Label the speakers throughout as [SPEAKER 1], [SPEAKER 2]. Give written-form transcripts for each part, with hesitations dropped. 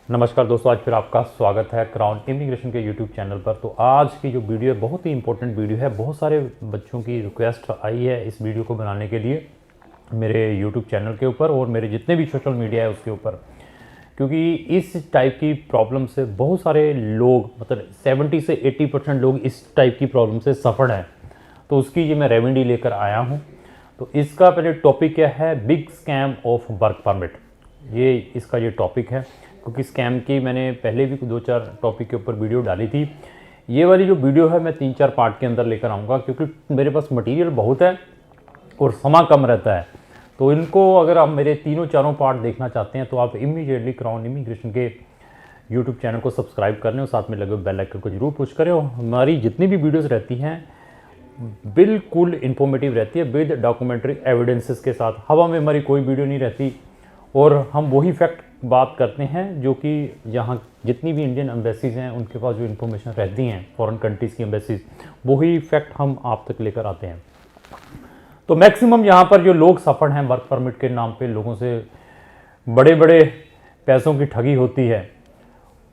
[SPEAKER 1] नमस्कार दोस्तों, आज फिर आपका स्वागत है क्राउन इमिग्रेशन के यूट्यूब चैनल पर। तो आज की जो वीडियो है बहुत ही इंपॉर्टेंट वीडियो है। बहुत सारे बच्चों की रिक्वेस्ट आई है इस वीडियो को बनाने के लिए मेरे यूट्यूब चैनल के ऊपर और मेरे जितने भी सोशल मीडिया है उसके ऊपर, क्योंकि इस टाइप की प्रॉब्लम से बहुत सारे लोग मतलब 70 से 80% लोग इस टाइप की प्रॉब्लम से सफ़र हैं। तो उसकी ये मैं रेमेडी लेकर आया हूँ। तो इसका पहले टॉपिक क्या है, big scam of work permit. ये इसका ये टॉपिक है, क्योंकि स्कैम की मैंने पहले भी 2-4 टॉपिक के ऊपर वीडियो डाली थी। ये वाली जो वीडियो है मैं 3-4 पार्ट के अंदर लेकर आऊँगा, क्योंकि मेरे पास मटेरियल बहुत है और समय कम रहता है। तो इनको अगर आप मेरे तीनों चारों पार्ट देखना चाहते हैं तो आप इमीडिएटली क्राउन इमिग्रेशन के यूट्यूब चैनल को सब्सक्राइब कर लें और साथ में लगे बेल आइकन को जरूर पुश करें। और हमारी जितनी भी वीडियोज़ रहती हैं बिल्कुल इन्फॉर्मेटिव रहती है, विद डॉक्यूमेंट्री एविडेंसेस के साथ। हवा में हमारी कोई वीडियो नहीं रहती और हम वही फैक्ट बात करते हैं जो कि यहाँ जितनी भी इंडियन एम्बेसीज़ हैं उनके पास जो इन्फॉर्मेशन रहती हैं, फॉरेन कंट्रीज़ की एम्बेसीज़, वही फैक्ट हम आप तक लेकर आते हैं। तो मैक्सिमम यहाँ पर जो लोग सफल हैं वर्क परमिट के नाम पे, लोगों से बड़े बड़े पैसों की ठगी होती है।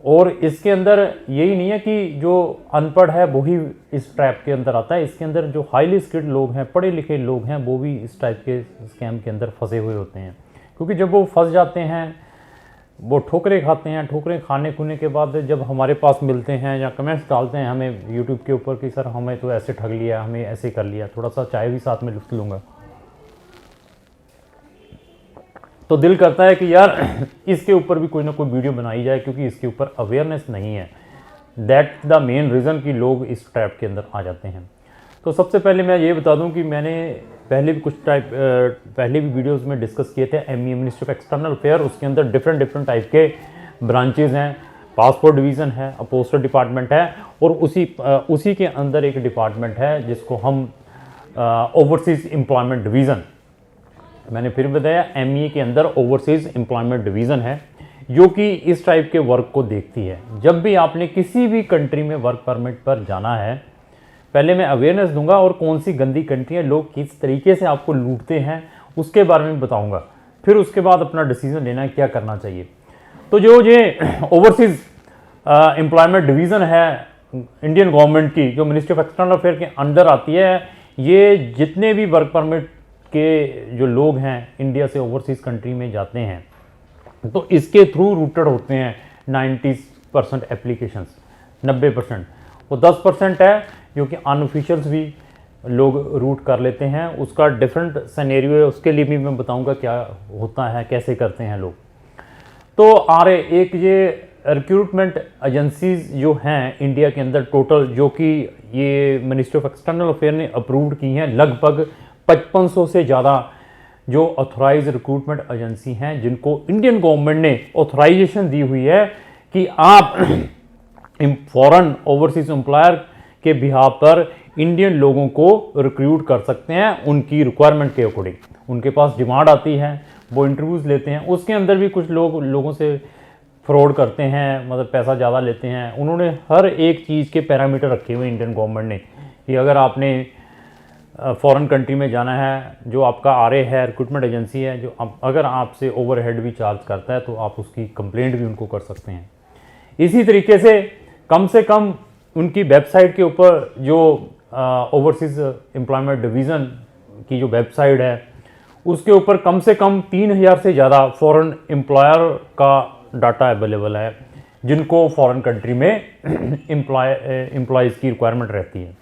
[SPEAKER 1] और इसके अंदर यही नहीं है कि जो अनपढ़ है वही इस ट्रैप के अंदर आता है। इसके अंदर जो हाईली स्किल्ड लोग हैं, पढ़े लिखे लोग हैं, वो भी इस टाइप के स्कैम के अंदर फंसे हुए होते हैं। क्योंकि जब वो फंस जाते हैं, वो ठोकरें खाते हैं। ठोकरें खाने खुने के बाद जब हमारे पास मिलते हैं या कमेंट्स डालते हैं हमें यूट्यूब के ऊपर कि सर हमें तो ऐसे ठग लिया, हमें ऐसे कर लिया, थोड़ा सा चाय भी साथ में लुत्फ लूँगा, तो दिल करता है कि यार इसके ऊपर भी कोई ना कोई वीडियो बनाई जाए, क्योंकि इसके ऊपर अवेयरनेस नहीं है। दैट द मेन रीज़न कि लोग इस ट्रैप के अंदर आ जाते हैं। तो सबसे पहले मैं ये बता दूं कि मैंने पहले भी पहले भी वीडियोस में डिस्कस किए थे ME ministry of external affair. उसके अंदर डिफरेंट टाइप के ब्रांचेज हैं। पासपोर्ट डिवीज़न है, अपोस्टल डिपार्टमेंट है और उसी के अंदर एक डिपार्टमेंट है जिसको हम ओवरसीज़ एम्प्लॉयमेंट डिवीज़न, मैंने फिर बताया एमई के अंदर ओवरसीज़ एम्प्लॉयमेंट डिवीज़न है जो कि इस टाइप के वर्क को देखती है। जब भी आपने किसी भी कंट्री में वर्क परमिट पर जाना है, पहले मैं अवेयरनेस दूंगा और कौन सी गंदी कंट्रियाँ लोग किस तरीके से आपको लूटते हैं उसके बारे में बताऊंगा। फिर उसके बाद अपना डिसीजन लेना है क्या करना चाहिए। तो जो ये ओवरसीज़ एम्प्लॉयमेंट डिवीज़न है इंडियन गवर्नमेंट की, जो मिनिस्ट्री ऑफ एक्सटर्नल अफेयर के अंडर आती है, ये जितने भी वर्क परमिट के जो लोग हैं इंडिया से ओवरसीज़ कंट्री में जाते हैं तो इसके थ्रू रूटेड होते हैं 90% एप्लीकेशंस, 90%। वो 10% है जो कि अनऑफिशियल्स भी लोग रूट कर लेते हैं। उसका डिफरेंट सिनेरियो है, उसके लिए भी मैं बताऊंगा क्या होता है, कैसे करते हैं लोग। तो एक ये रिक्रूटमेंट एजेंसीज जो हैं इंडिया के अंदर टोटल, जो कि ये मिनिस्ट्री ऑफ एक्सटर्नल अफेयर ने अप्रूव्ड की हैं, लगभग 5500 से ज़्यादा जो ऑथराइज रिक्रूटमेंट एजेंसी हैं जिनको इंडियन गवर्नमेंट ने ऑथराइजेशन दी हुई है कि आप फॉरेन ओवरसीज एम्प्लॉयर के बिहाफ पर इंडियन लोगों को रिक्रूट कर सकते हैं उनकी रिक्वायरमेंट के अकॉर्डिंग। उनके पास डिमांड आती है, वो इंटरव्यूज़ लेते हैं। उसके अंदर भी कुछ लोगों से फ्रॉड करते हैं, मतलब पैसा ज़्यादा लेते हैं। उन्होंने हर एक चीज़ के पैरामीटर रखे हुए इंडियन गवर्नमेंट ने कि अगर आपने फॉरेन कंट्री में जाना है, जो आपका आरए है, रिक्रूटमेंट एजेंसी है, जो अगर आपसे ओवरहेड भी चार्ज करता है तो आप उसकी कंप्लेंट भी उनको कर सकते हैं। इसी तरीके से कम उनकी वेबसाइट के ऊपर जो ओवरसीज़ एम्प्लॉयमेंट डिवीज़न की जो वेबसाइट है उसके ऊपर कम से कम 3000 से ज़्यादा फॉरेन एम्प्लॉयर का डाटा अवेलेबल है जिनको फॉरेन कंट्री में एम्प्लॉयज़ की रिक्वायरमेंट रहती है।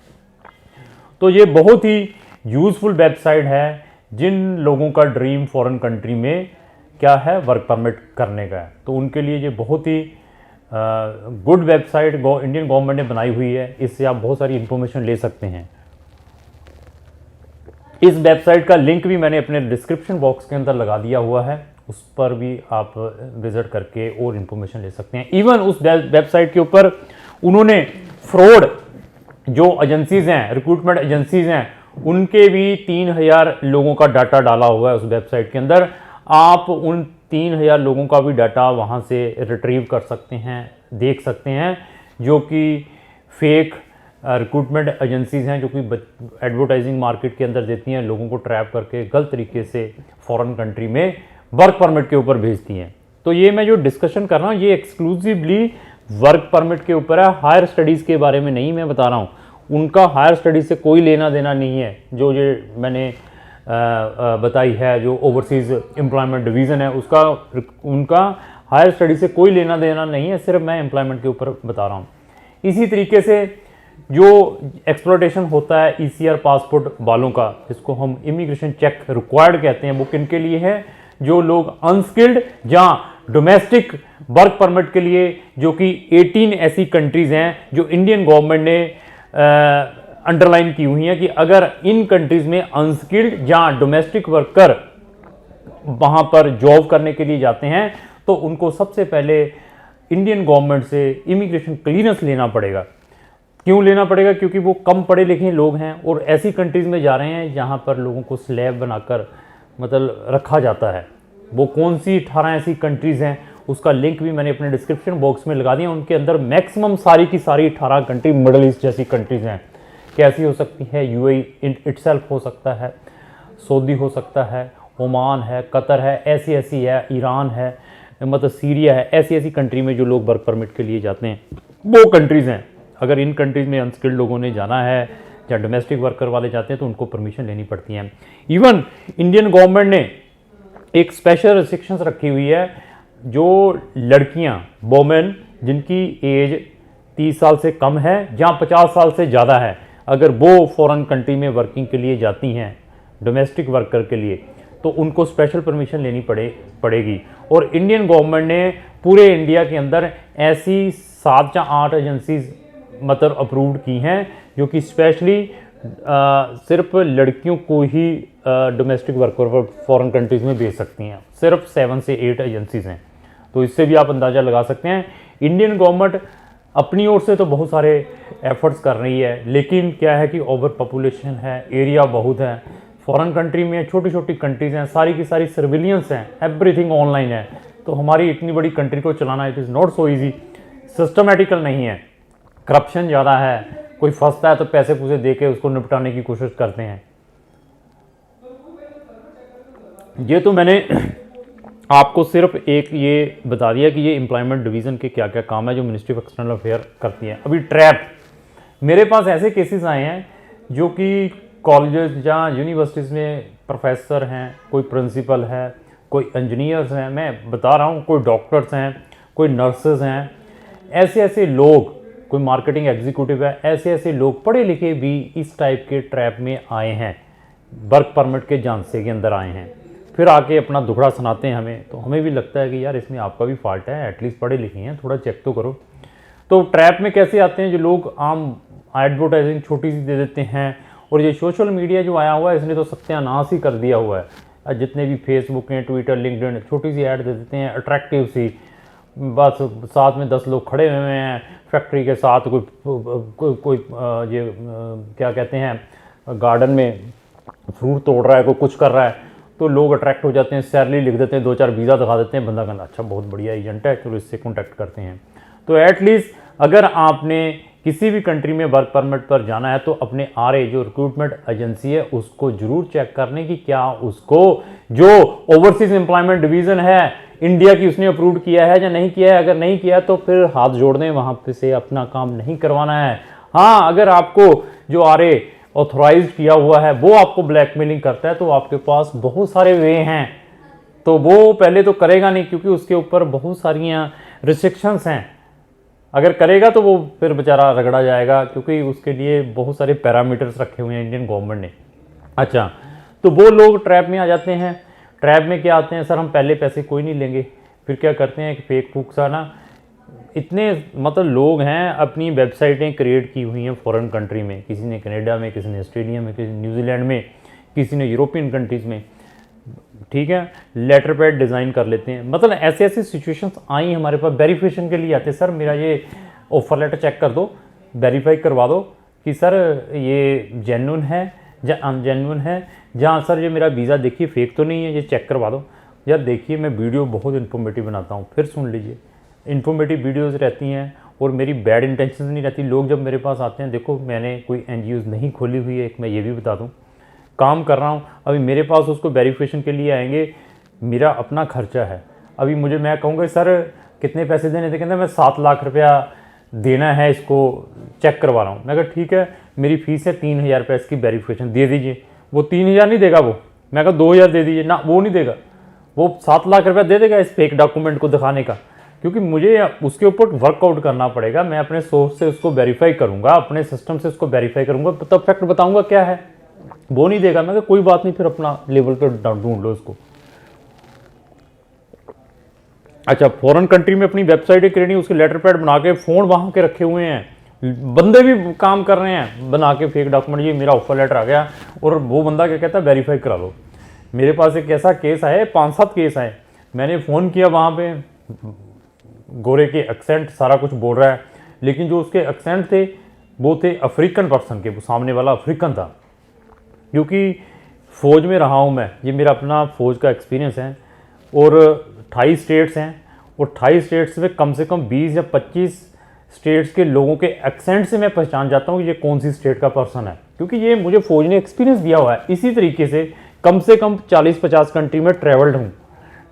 [SPEAKER 1] तो ये बहुत ही यूज़फुल वेबसाइट है जिन लोगों का ड्रीम फॉरेन कंट्री में क्या है, वर्क परमिट करने का है। तो उनके लिए ये बहुत ही गुड वेबसाइट इंडियन गवर्नमेंट ने बनाई हुई है। इससे आप बहुत सारी इंफॉर्मेशन ले सकते हैं। इस वेबसाइट का लिंक भी मैंने अपने डिस्क्रिप्शन बॉक्स के अंदर लगा दिया हुआ है, उस पर भी आप विजिट करके और इन्फॉर्मेशन ले सकते हैं। इवन उस वेबसाइट के ऊपर उन्होंने फ्रॉड जो एजेंसीज़ हैं, रिक्रूटमेंट एजेंसीज़ हैं, उनके भी 3000 लोगों का डाटा डाला हुआ है उस वेबसाइट के अंदर। आप उन 3000 लोगों का भी डाटा वहाँ से रिट्रीव कर सकते हैं, देख सकते हैं, जो कि फेक रिक्रूटमेंट एजेंसीज़ हैं जो कि एडवर्टाइजिंग मार्केट के अंदर देती हैं, लोगों को ट्रैप करके गलत तरीके से फॉरेन कंट्री में वर्क परमिट के ऊपर भेजती हैं। तो ये मैं जो डिस्कशन कर रहा हूँ ये एक्सक्लूसिवली वर्क परमिट के ऊपर है, हायर स्टडीज़ के बारे में नहीं मैं बता रहा हूँ। उनका हायर स्टडीज़ से कोई लेना देना नहीं है। जो ये मैंने बताई है, जो ओवरसीज़ एम्प्लॉयमेंट डिवीज़न है उसका, उनका हायर स्टडी से कोई लेना देना नहीं है, सिर्फ मैं एम्प्लॉयमेंट के ऊपर बता रहा हूँ। इसी तरीके से जो एक्सप्लोटेशन होता है ECR पासपोर्ट वालों का, जिसको हम इमिग्रेशन चेक रिक्वायर्ड कहते हैं, वो किन के लिए है? जो लोग अनस्किल्ड या डोमेस्टिक वर्क परमिट के लिए, जो कि 18 ऐसी कंट्रीज़ हैं जो इंडियन गवर्नमेंट ने अंडरलाइन की हुई हैं कि अगर इन कंट्रीज़ में अनस्किल्ड या डोमेस्टिक वर्कर वहाँ पर जॉब करने के लिए जाते हैं तो उनको सबसे पहले इंडियन गवर्नमेंट से इमिग्रेशन क्लीयरेंस लेना पड़ेगा। क्यों लेना पड़ेगा? क्योंकि वो कम पढ़े लिखे लोग हैं और ऐसी कंट्रीज़ में जा रहे हैं जहाँ पर लोगों को स्लैब बनाकर मतलब रखा जाता है। वो कौन सी 18 ऐसी कंट्रीज़ हैं, उसका लिंक भी मैंने अपने डिस्क्रिप्शन बॉक्स में लगा दिया। उनके अंदर मैक्सिमम सारी की सारी 18 कंट्री मिडल ईस्ट जैसी कंट्रीज़ हैं। कैसी हो सकती है? UAE इटसेल्फ हो सकता है, सऊदी हो सकता है, ओमान है, कतर है, ऐसी ऐसी है, ईरान है, मतलब सीरिया है, ऐसी ऐसी कंट्री में जो लोग वर्क परमिट के लिए जाते हैं वो कंट्रीज़ हैं। अगर इन कंट्रीज़ में अनस्किल्ड लोगों ने जाना है या डोमेस्टिक वर्कर वाले जाते हैं तो उनको परमिशन लेनी पड़ती है। इवन इंडियन गवर्नमेंट ने एक स्पेशल रिस्ट्रिक्शंस रखी हुई है, जो लड़कियां वोमेन जिनकी एज 30 साल से कम है या 50 साल से ज़्यादा है, अगर वो फॉरेन कंट्री में वर्किंग के लिए जाती हैं डोमेस्टिक वर्कर के लिए, तो उनको स्पेशल परमिशन लेनी पड़ेगी। और इंडियन गवर्नमेंट ने पूरे इंडिया के अंदर ऐसी 7 या 8 एजेंसीज मतलब अप्रूव्ड की हैं जो कि स्पेशली सिर्फ लड़कियों को ही डोमेस्टिक वर्कर फॉरेन कंट्रीज़ में भेज सकती हैं। सिर्फ 7 से 8 एजेंसीज हैं। तो इससे भी आप अंदाज़ा लगा सकते हैं इंडियन गवर्नमेंट अपनी ओर से तो बहुत सारे एफर्ट्स कर रही है, लेकिन क्या है कि ओवर पॉपुलेशन है, एरिया बहुत है, फॉरेन कंट्री में छोटी छोटी कंट्रीज़ हैं, सारी की सारी सर्विलियंस हैं, एवरीथिंग ऑनलाइन है। तो हमारी इतनी बड़ी कंट्री को चलाना it is not so easy, systematical नहीं है, करप्शन ज़्यादा है, कोई फंसता है तो पैसे पूसे दे के उसको निपटाने की कोशिश करते हैं। ये तो मैंने आपको सिर्फ एक ये बता दिया कि ये एम्प्लॉयमेंट डिवीज़न के क्या क्या काम है जो मिनिस्ट्री ऑफ एक्सटर्नल अफेयर करती है। अभी ट्रैप, मेरे पास ऐसे केसेस आए हैं जो कि कॉलेज या यूनिवर्सिटीज़ में प्रोफेसर हैं, कोई प्रिंसिपल है, कोई इंजीनियर्स हैं, मैं बता रहा हूँ, कोई डॉक्टर्स हैं, कोई नर्सेज हैं, ऐसे ऐसे लोग, कोई मार्केटिंग एग्जीक्यूटिव है, ऐसे ऐसे लोग पढ़े लिखे भी इस टाइप के ट्रैप में आए हैं, वर्क परमिट के झांसे के अंदर आए हैं, फिर आके अपना दुखड़ा सुनाते हैं हमें। तो हमें भी लगता है कि यार इसमें आपका भी फॉल्ट है, एटलीस्ट पढ़े लिखे हैं, थोड़ा चेक तो करो। तो ट्रैप में कैसे आते हैं? जो लोग आम एडवर्टाइजिंग छोटी सी दे देते हैं, और ये सोशल मीडिया जो आया हुआ है इसने तो सत्यानाश ही कर दिया हुआ है। जितने भी फेसबुक हैं, ट्विटर, लिंक्डइन, छोटी सी ऐड दे देते हैं अट्रैक्टिव सी, बस साथ में 10 लोग खड़े हुए हैं फैक्ट्री के साथ, कोई ये क्या कहते हैं गार्डन में फ्रूट तोड़ रहा है, कोई कुछ कर रहा है, तो लोग अट्रैक्ट हो जाते हैं, सैलरी लिख देते हैं, 2-4 वीज़ा दिखा देते हैं, बंदा कहना अच्छा बहुत बढ़िया एजेंट है, चलो इससे कॉन्टैक्ट करते हैं। तो एटलीस्ट अगर आपने किसी भी कंट्री में वर्क परमिट पर जाना है तो अपने RA जो रिक्रूटमेंट एजेंसी है उसको जरूर चेक करने की क्या उसको जो ओवरसीज एम्प्लॉयमेंट डिवीज़न है इंडिया की उसने अप्रूव किया है या नहीं किया है। अगर नहीं किया तो फिर हाथ जोड़ दें, वहाँ पे से अपना काम नहीं करवाना है। हाँ, अगर आपको जो RA ऑथोराइज किया हुआ है वो आपको ब्लैकमेलिंग करता है तो आपके पास बहुत सारे वे हैं, तो वो पहले तो करेगा नहीं क्योंकि उसके ऊपर बहुत सारियाँ रिस्ट्रिक्शंस हैं। अगर करेगा तो वो फिर बेचारा रगड़ा जाएगा क्योंकि उसके लिए बहुत सारे पैरामीटर्स रखे हुए हैं इंडियन गवर्नमेंट ने। अच्छा, तो वो लोग ट्रैप में आ जाते हैं। ट्रैप में क्या आते हैं, सर हम पहले पैसे कोई नहीं लेंगे, फिर क्या करते हैं कि फेक फूक सा ना, इतने मतलब लोग हैं अपनी वेबसाइटें क्रिएट की हुई हैं फॉरेन कंट्री में, किसी ने कनाडा में, किसी ने ऑस्ट्रेलिया में, किसी ने न्यूजीलैंड में, किसी ने यूरोपियन कंट्रीज़ में, ठीक है, लेटर पैड डिज़ाइन कर लेते हैं। मतलब ऐसे ऐसी सिचुएशंस आई हमारे पास, वेरिफिकेशन के लिए आते हैं, सर मेरा ये ऑफर लेटर चेक कर दो, वेरीफाई करवा दो कि सर ये जेन्युइन है या अनजेन्युइन है, जहाँ सर ये मेरा वीज़ा देखिए फेक तो नहीं है, ये चेक करवा दो। यार देखिए मैं वीडियो बहुत इन्फॉर्मेटिव बनाता हूँ, फिर सुन लीजिए, इन्फॉर्मेटिव वीडियोज़ रहती हैं और मेरी बैड इंटेंशन नहीं रहती। लोग जब मेरे पास आते हैं, देखो मैंने कोई NGOs नहीं खोली हुई है, एक मैं ये भी बता दूँ, काम कर रहा हूँ। अभी मेरे पास उसको वेरिफिकेशन के लिए आएंगे, मेरा अपना खर्चा है। अभी मुझे, मैं कहूँगा सर कितने पैसे देने थे, कहते मैं 7 लाख रुपया देना है, इसको चेक करवा रहा हूँ। मैं कहा ठीक है, मेरी फ़ीस है 3,000 रुपये, इसकी वेरिफिकेशन दे दीजिए। वो 3,000 नहीं देगा, वो मैं कहा 2,000 दे दीजिए ना, वो नहीं देगा, वो 7 लाख रुपया दे देगा इस फेक डॉक्यूमेंट को दिखाने का, क्योंकि मुझे उसके ऊपर वर्कआउट करना पड़ेगा। मैं अपने सोर्स से उसको वेरीफाई करूँगा, अपने सिस्टम से उसको वेरीफाई करूँगा, तब फैक्ट बताऊँगा क्या है। वो नहीं देगा, मैं कहा कोई बात नहीं, फिर अपना लेवल पर ढूंढ लो उसको। अच्छा, फॉरेन कंट्री में अपनी वेबसाइट क्रिएट, उसके लेटर पैड बना के फ़ोन वहाँ के रखे हुए हैं, बंदे भी काम कर रहे हैं बना के फेक डॉक्यूमेंट, ये मेरा ऑफर लेटर आ गया, और वो बंदा क्या कहता है वेरीफाई करा लो। मेरे पास एक ऐसा केस आए, 5-7 केस आए, मैंने फ़ोन किया वहाँ पे, गोरे के एक्सेंट सारा कुछ बोल रहा है, लेकिन जो उसके एक्सेंट थे वो थे अफ्रीकन पर्सन के, वो सामने वाला अफ्रीकन था। क्योंकि फ़ौज में रहा हूँ मैं, ये मेरा अपना फ़ौज का एक्सपीरियंस है, और 28 स्टेट्स हैं, और 28 स्टेट्स में कम से कम 20 या 25 स्टेट्स के लोगों के एक्सेंट से मैं पहचान जाता हूँ कि ये कौन सी स्टेट का पर्सन है, क्योंकि ये मुझे फ़ौज ने एक्सपीरियंस दिया हुआ है। इसी तरीके से कम 40-50 कंट्री में ट्रैवल्ड हूँ।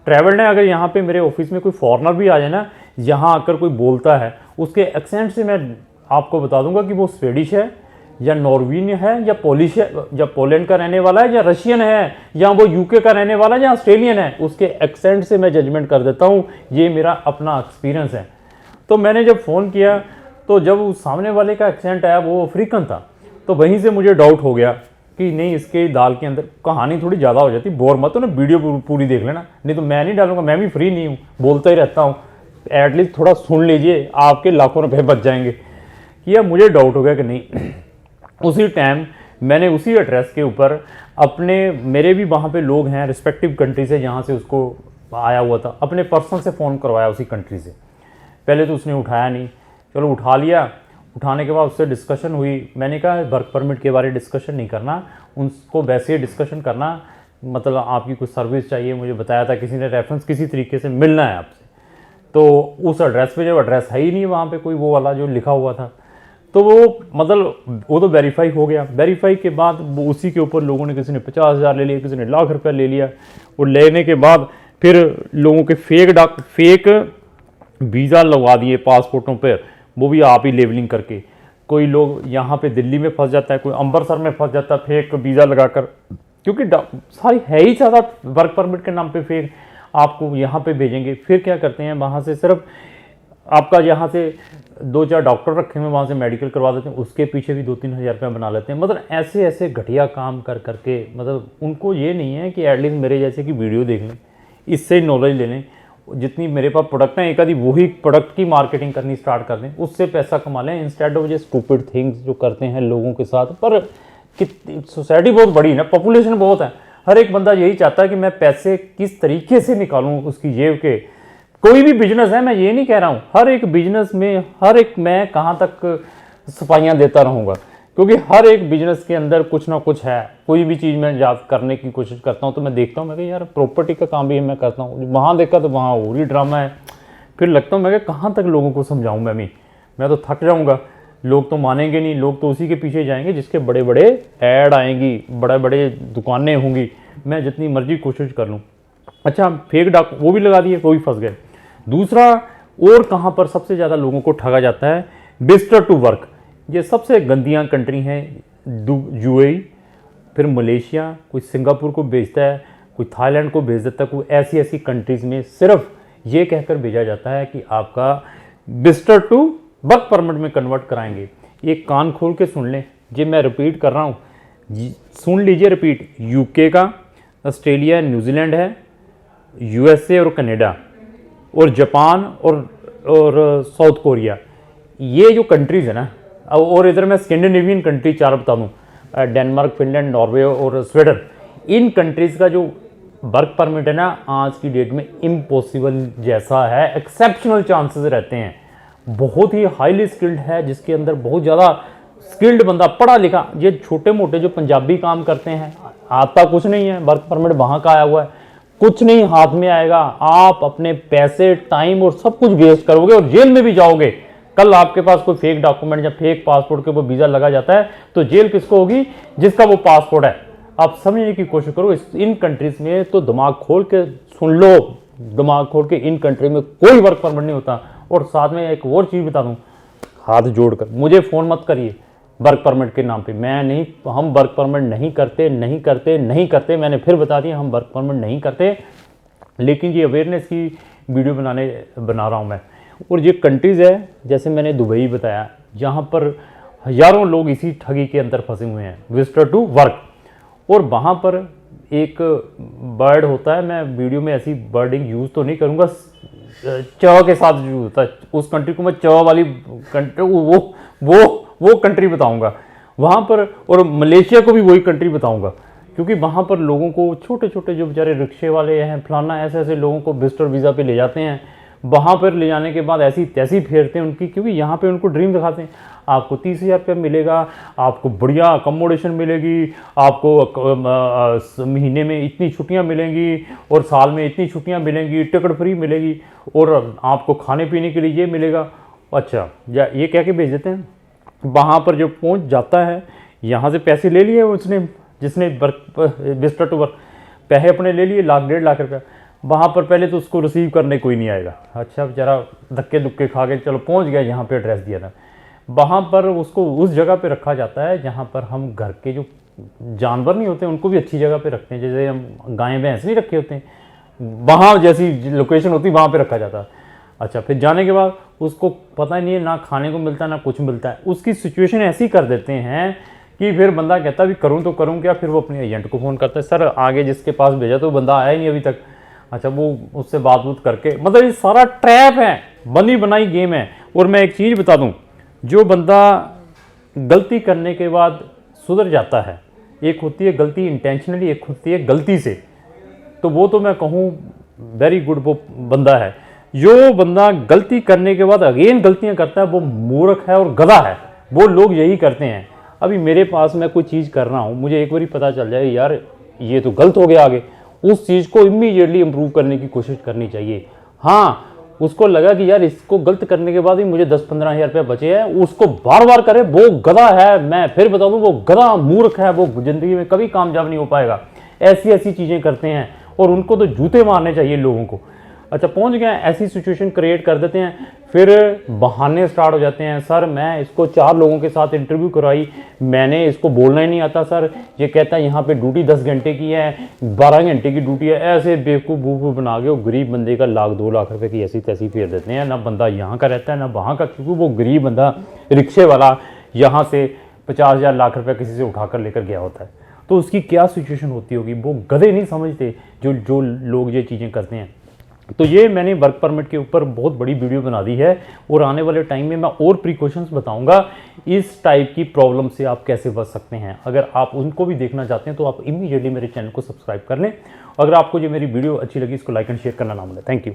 [SPEAKER 1] ट्रैवल्ड है, अगर यहाँ पे मेरे ऑफिस में कोई फॉरेनर भी आ जाए ना, यहाँ आकर कोई बोलता है, उसके एक्सेंट से मैं आपको बता दूंगा कि वो स्वीडिश है या नॉर्वीन है या पोलिश है या पोलैंड का रहने वाला है या रशियन है या वो यूके का रहने वाला है या ऑस्ट्रेलियन है। उसके एक्सेंट से मैं जजमेंट कर देता हूँ, ये मेरा अपना एक्सपीरियंस है। तो मैंने जब फ़ोन किया तो जब उस सामने वाले का एक्सेंट आया वो अफ्रीकन था, तो वहीं से मुझे डाउट हो गया कि नहीं, इसके दाल के अंदर कहानी थोड़ी ज़्यादा हो जाती, बोर मत हो ना, वीडियो पूरी देख लेना, नहीं तो मैं नहीं डालूंगा, मैं भी फ्री नहीं हूँ, बोलता ही रहता हूँ, एटलीस्ट थोड़ा सुन लीजिए, आपके लाखों रुपए बच जाएंगे। कि मुझे डाउट हो गया कि नहीं। उसी टाइम मैंने उसी एड्रेस के ऊपर अपने, मेरे भी वहाँ पे लोग हैं रिस्पेक्टिव कंट्री से जहाँ से उसको आया हुआ था, अपने पर्सन से फ़ोन करवाया उसी कंट्री से। पहले तो उसने उठाया नहीं, चलो उठा लिया, उठाने के बाद उससे डिस्कशन हुई। मैंने कहा वर्क परमिट के बारे में डिस्कशन नहीं करना, उनको वैसे ही डिस्कशन करना, मतलब आपकी कुछ सर्विस चाहिए, मुझे बताया था किसी ने रेफरेंस, किसी तरीके से मिलना है आपसे। तो उस एड्रेस पे जब एड्रेस है ही नहीं वहाँ पे कोई वो वाला जो लिखा हुआ था, तो वो मतलब वो तो वेरीफाई हो गया। वेरीफाई के बाद वो उसी के ऊपर लोगों ने, किसी ने 50,000 ले लिया, किसी ने लाख रुपया ले लिया। और लेने के बाद फिर लोगों के फेक वीज़ा लगवा दिए पासपोर्टों पर, वो भी आप ही लेबलिंग करके। कोई लोग यहाँ पे दिल्ली में फंस जाता है, कोई अमृतसर में फंस जाता है फेक वीज़ा लगाकर, क्योंकि सारी है ही ज़्यादा वर्क परमिट के नाम पे फेक आपको यहाँ पे भेजेंगे। फिर क्या करते हैं, वहाँ से सिर्फ आपका यहाँ से 2-4 डॉक्टर रखे हुए, वहाँ से मेडिकल करवा देते हैं, उसके पीछे भी 2-3 हज़ार रुपये बना लेते हैं। मतलब ऐसे ऐसे घटिया काम कर करके, मतलब उनको ये नहीं है कि एटलीस्ट मेरे जैसे की वीडियो देख लें, इससे नॉलेज ले लें, जितनी मेरे पास प्रोडक्ट हैं एक आधी वही प्रोडक्ट की मार्केटिंग करनी स्टार्ट कर दें, उससे पैसा कमा लें, इंस्टेड ऑफ ये स्टूपिड थिंग्स जो करते हैं लोगों के साथ। पर सोसाइटी बहुत बड़ी है ना, पॉपुलेशन बहुत है, हर एक बंदा यही चाहता है कि मैं पैसे किस तरीके से निकालूं उसकी जेब के। कोई भी बिजनेस है, मैं ये नहीं कह रहा हूँ, हर एक बिजनेस में हर एक, मैं कहाँ तक सफाइयाँ देता रहूँगा, क्योंकि हर एक बिजनेस के अंदर कुछ ना कुछ है। कोई भी चीज़ मैं याद करने की कोशिश करता हूँ तो मैं देखता हूँ, मैं यार प्रॉपर्टी का काम भी मैं करता हूँ, वहाँ देखा तो वहाँ और ही ड्रामा है। फिर लगता हूँ मैं कहाँ तक लोगों को समझाऊँ, मैं तो थक जाऊँगा, लोग तो मानेंगे नहीं, लोग तो उसी के पीछे जाएंगे जिसके बड़े बड़े ऐड आएंगी, बड़े बड़े दुकानें होंगी, मैं जितनी मर्जी कोशिश कर लूँ। अच्छा, फेक वो भी लगा दिए, वो भी फंस गए। दूसरा, और कहाँ पर सबसे ज़्यादा लोगों को ठगा जाता है, विजिटर टू वर्क। ये सबसे गंदियाँ कंट्री हैं, यूएई, फिर मलेशिया, कोई सिंगापुर को भेजता है, कोई थाईलैंड को भेज देता है, कोई ऐसी ऐसी कंट्रीज़ में सिर्फ ये कहकर भेजा जाता है कि आपका विजिटर टू वर्क परमिट में कन्वर्ट कराएंगे। ये कान खोल के सुन लें, ये मैं रिपीट कर रहा हूँ, सुन लीजिए रिपीट। यूके का, ऑस्ट्रेलिया, न्यूजीलैंड है, यूएसए और कनाडा और जापान और साउथ कोरिया, ये जो कंट्रीज़ है ना, और इधर मैं स्कैंडिनेवियन कंट्री 4 बता दूँ, डेनमार्क, फिनलैंड, नॉर्वे और स्वीडन, इन कंट्रीज़ का जो वर्क परमिट है ना, आज की डेट में इम्पॉसिबल जैसा है, एक्सेप्शनल चांसेस रहते हैं। बहुत ही हाईली स्किल्ड है, जिसके अंदर बहुत ज़्यादा स्किल्ड बंदा, पढ़ा लिखा, ये छोटे मोटे जो पंजाबी काम करते हैं, आता कुछ नहीं है, वर्क परमिट वहाँ का आया हुआ है, कुछ नहीं हाथ में आएगा, आप अपने पैसे, टाइम और सब कुछ वेस्ट करोगे और जेल में भी जाओगे। कल आपके पास कोई फेक डॉक्यूमेंट या फेक पासपोर्ट के ऊपर वीज़ा लगा जाता है तो जेल किसको होगी, जिसका वो पासपोर्ट है। आप समझने की कोशिश करो, इन कंट्रीज़ में तो दिमाग खोल के सुन लो, दिमाग खोल के, इन कंट्री में कोई वर्क परमिट नहीं होता। और साथ में एक और चीज़ बता दूँ, हाथ जोड़कर मुझे फ़ोन मत करिए वर्क परमिट के नाम पे। मैं नहीं, हम वर्क परमिट नहीं करते, नहीं करते, नहीं करते। मैंने फिर बता दिया, हम वर्क परमिट नहीं करते। लेकिन ये अवेयरनेस की वीडियो बना रहा हूँ मैं। और ये कंट्रीज़ है, जैसे मैंने दुबई बताया, जहाँ पर हज़ारों लोग इसी ठगी के अंदर फंसे हुए हैं, विजिटर टू वर्क। और वहाँ पर एक वर्ड होता है, मैं वीडियो में ऐसी वर्डिंग यूज़ तो नहीं करूँगा, च के साथ यूज होता है। उस कंट्री को मैं च वाली कंट्री, वो कंट्री बताऊँगा वहाँ पर। और मलेशिया को भी वही कंट्री बताऊँगा, क्योंकि वहाँ पर लोगों को, छोटे छोटे जो बेचारे रिक्शे वाले हैं, फलाना, ऐसे ऐसे लोगों को विजिटर वीज़ा पे ले जाते हैं। वहाँ पर ले जाने के बाद ऐसी तैसी फेरते हैं उनकी, क्योंकि यहाँ पे उनको ड्रीम दिखाते हैं, आपको 30,000 रुपये मिलेगा, आपको बढ़िया अकोमोडेशन मिलेगी, आपको महीने में इतनी छुट्टियाँ मिलेंगी और साल में इतनी छुट्टियाँ मिलेंगी, टिकट फ्री मिलेगी और आपको खाने पीने के लिए ये मिलेगा। अच्छा, या ये कह के भेज देते हैं। वहाँ पर जो पहुँच जाता है, यहाँ से पैसे ले लिए उसने, जिसने विजिटर टू वर्क, पैसे अपने ले लिए, 1 लाख 1.5 लाख रुपये। वहाँ पर पहले तो उसको रिसीव करने कोई नहीं आएगा। अच्छा, बेचारा धक्के धुक्के खा के चलो पहुँच गया, यहाँ पे एड्रेस दिया था। वहाँ पर उसको उस जगह पे रखा जाता है जहाँ पर हम घर के जो जानवर नहीं होते उनको भी अच्छी जगह पे रखते हैं। जैसे हम गाय भैंस नहीं रखे होते हैं, वहाँ जैसी लोकेशन होती है वहाँ पे रखा जाता है। अच्छा, फिर जाने के बाद उसको पता ही नहीं है, ना खाने को मिलता है ना कुछ मिलता है। उसकी सिचुएशन ऐसी कर देते हैं कि फिर बंदा कहता है भी करूँ तो करूँ क्या। फिर वो अपने एजेंट को फ़ोन करता है, सर आगे जिसके पास भेजा तो बंदा आया ही नहीं अभी तक। अच्छा, वो उससे बात करके, मतलब ये सारा ट्रैप है, बनी बनाई गेम है। और मैं एक चीज़ बता दूँ, जो बंदा गलती करने के बाद सुधर जाता है, एक होती है गलती इंटेंशनली, एक होती है गलती से, तो वो तो मैं कहूँ वेरी गुड वो बंदा है। जो बंदा गलती करने के बाद अगेन गलतियाँ करता है, वो मूर्ख है और गधा है। वो लोग यही करते हैं। अभी मेरे पास मैं कोई चीज़ कर रहा हूँ, मुझे एक बार पता चल जाए यार ये तो गलत हो गया, आगे उस चीज़ को इमीडिएटली इम्प्रूव करने की कोशिश करनी चाहिए। हाँ, उसको लगा कि यार इसको गलत करने के बाद भी मुझे 10-15 हज़ार रुपये बचे हैं, उसको बार बार करे, वो गधा है। मैं फिर बता दूं, वो गधा मूर्ख है, वो ज़िंदगी में कभी कामयाब नहीं हो पाएगा। ऐसी ऐसी चीज़ें करते हैं और उनको तो जूते मारने चाहिए लोगों को। अच्छा, पहुंच गए, ऐसी सिचुएशन क्रिएट कर देते हैं, फिर बहाने स्टार्ट हो जाते हैं। सर मैं इसको 4 लोगों के साथ इंटरव्यू कराई, मैंने इसको बोलना ही नहीं आता सर, ये कहता है यहाँ पे ड्यूटी 10 घंटे की है, 12 घंटे की ड्यूटी है। ऐसे बेवकूफ़ बूफू बना के वो गरीब बंदे का 1-2 लाख रुपए की ऐसी तैसी फेर देते हैं। ना बंदा यहाँ का रहता है ना वहाँ का, क्योंकि वो गरीब बंदा रिक्शे वाला यहाँ से 50,000 लाख रुपये किसी से उठा कर लेकर गया होता है। तो उसकी क्या सिचुएशन होती होगी, वो गधे नहीं समझते जो लोग ये चीज़ें करते हैं। तो ये मैंने वर्क परमिट के ऊपर बहुत बड़ी वीडियो बना दी है और आने वाले टाइम में मैं और प्रिकॉशंस बताऊंगा इस टाइप की प्रॉब्लम से आप कैसे बच सकते हैं। अगर आप उनको भी देखना चाहते हैं तो आप इमीडिएटली मेरे चैनल को सब्सक्राइब कर लें। अगर आपको जो मेरी वीडियो अच्छी लगी इसको लाइक एंड शेयर करना ना भूलें। Thank you.